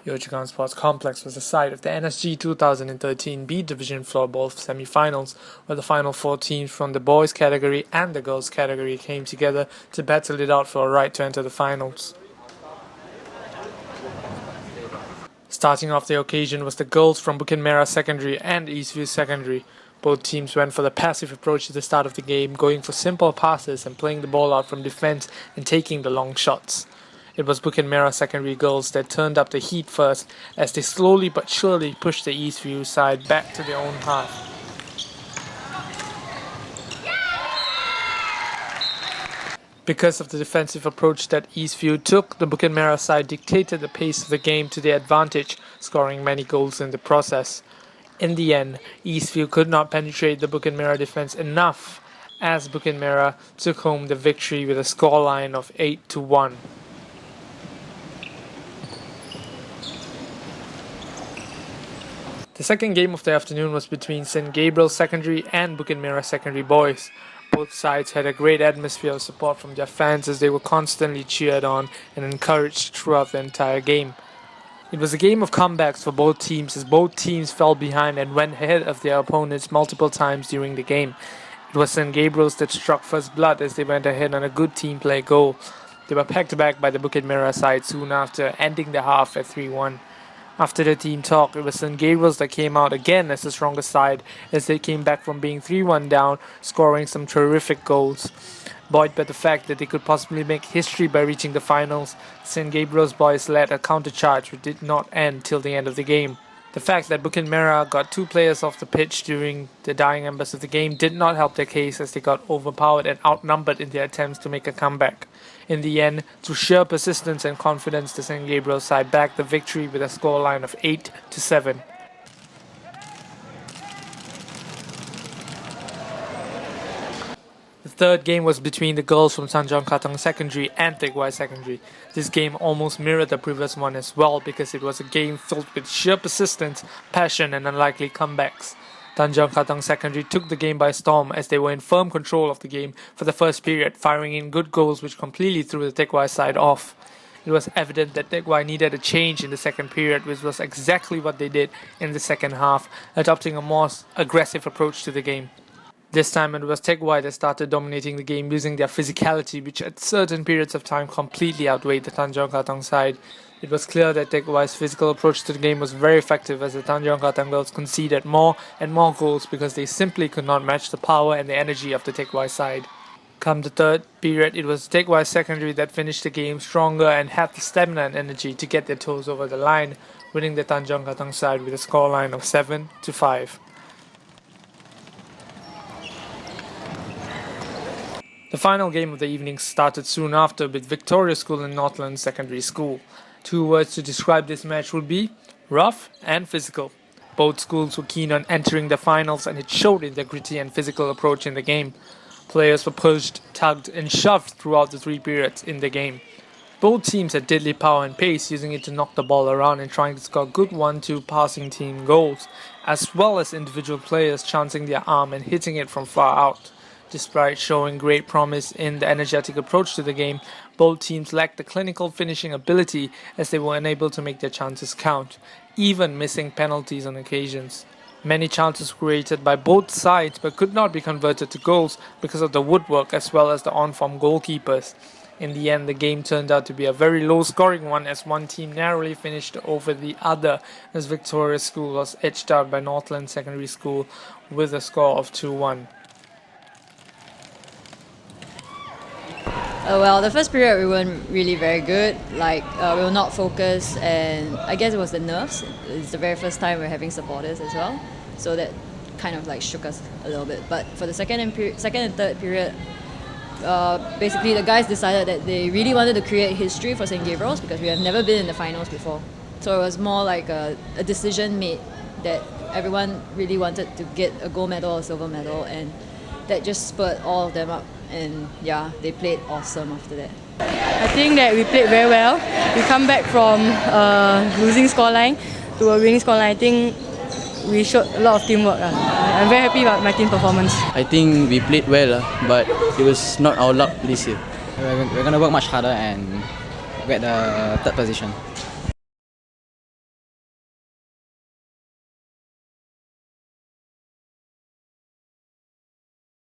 VOX Sports Complex was the site of the NSG 2013 B Division Floorball semi-finals, where the final four teams from the boys category and the girls category came together to battle it out for a right to enter the finals. Starting off the occasion was the girls from Bukit Merah Secondary and Eastview Secondary. Both teams went for the passive approach at the start of the game, going for simple passes and playing the ball out from defense and taking the long shots. It was Bukit Merah Secondary girls that turned up the heat first, as they slowly but surely pushed the Eastview side back to their own half. Because of the defensive approach that Eastview took, the Bukit Merah side dictated the pace of the game to their advantage, scoring many goals in the process. In the end, Eastview could not penetrate the Bukit Merah defense enough, as Bukit Merah took home the victory with a scoreline of 8-1. The second game of the afternoon was between St. Gabriel Secondary and Bukit Merah Secondary boys. Both sides had a great atmosphere of support from their fans as they were constantly cheered on and encouraged throughout the entire game. It was a game of comebacks for both teams as both teams fell behind and went ahead of their opponents multiple times during the game. It was St. Gabriel's that struck first blood as they went ahead on a good team play goal. They were packed back by the Bukit Merah side soon after, ending the half at 3-1. After the team talk, it was St. Gabriel's that came out again as the stronger side as they came back from being 3-1 down, scoring some terrific goals. Buoyed by the fact that they could possibly make history by reaching the finals, St. Gabriel's boys led a counter-charge which did not end till the end of the game. The fact that Bukit Merah got two players off the pitch during the dying embers of the game did not help their case as they got overpowered and outnumbered in their attempts to make a comeback. In the end, through sheer persistence and confidence, the St. Gabriel side backed the victory with a scoreline of 8-7. The third game was between the girls from Tanjong Katong Secondary and Teck Whye Secondary. This game almost mirrored the previous one as well because it was a game filled with sheer persistence, passion and unlikely comebacks. Tanjong Katong Secondary took the game by storm as they were in firm control of the game for the first period, firing in good goals which completely threw the Teck Whye side off. It was evident that Teck Whye needed a change in the second period, which was exactly what they did in the second half, adopting a more aggressive approach to the game. This time it was Teck Whye that started dominating the game using their physicality, which at certain periods of time completely outweighed the Tanjong Katong side. It was clear that Teck Whye's physical approach to the game was very effective as the Tanjong Katong girls conceded more and more goals because they simply could not match the power and the energy of the Teck Whye side. Come the third period, it was Teck Whye Secondary that finished the game stronger and had the stamina and energy to get their toes over the line, winning the Tanjong Katong side with a scoreline of 7-5. The final game of the evening started soon after with Victoria School and Northland Secondary School. Two words to describe this match would be rough and physical. Both schools were keen on entering the finals and it showed in their gritty and physical approach in the game. Players were pushed, tugged and shoved throughout the three periods in the game. Both teams had deadly power and pace, using it to knock the ball around and trying to score good 1-2 passing team goals, as well as individual players chancing their arm and hitting it from far out. Despite showing great promise in the energetic approach to the game, both teams lacked the clinical finishing ability as they were unable to make their chances count, even missing penalties on occasions. Many chances were created by both sides but could not be converted to goals because of the woodwork as well as the on-form goalkeepers. In the end, the game turned out to be a very low-scoring one as one team narrowly finished over the other as Victoria School was edged out by Northland Secondary School with a score of 2-1. Well, the first period we weren't really very good, we were not focused, and I guess it was the nerves. It's the very first time we're having supporters as well, so that kind of shook us a little bit. But for the second and third period, basically the guys decided that they really wanted to create history for St. Gabriel's because we have never been in the finals before. So it was more like a decision made that everyone really wanted to get a gold medal or silver medal, and that just spurred all of them up. And yeah, they played awesome after that. I think that we played very well. We come back from losing scoreline to a winning scoreline. I think we showed a lot of teamwork. I'm very happy about my team performance. I think we played well, but it was not our luck this year. We're going to work much harder and get the third position.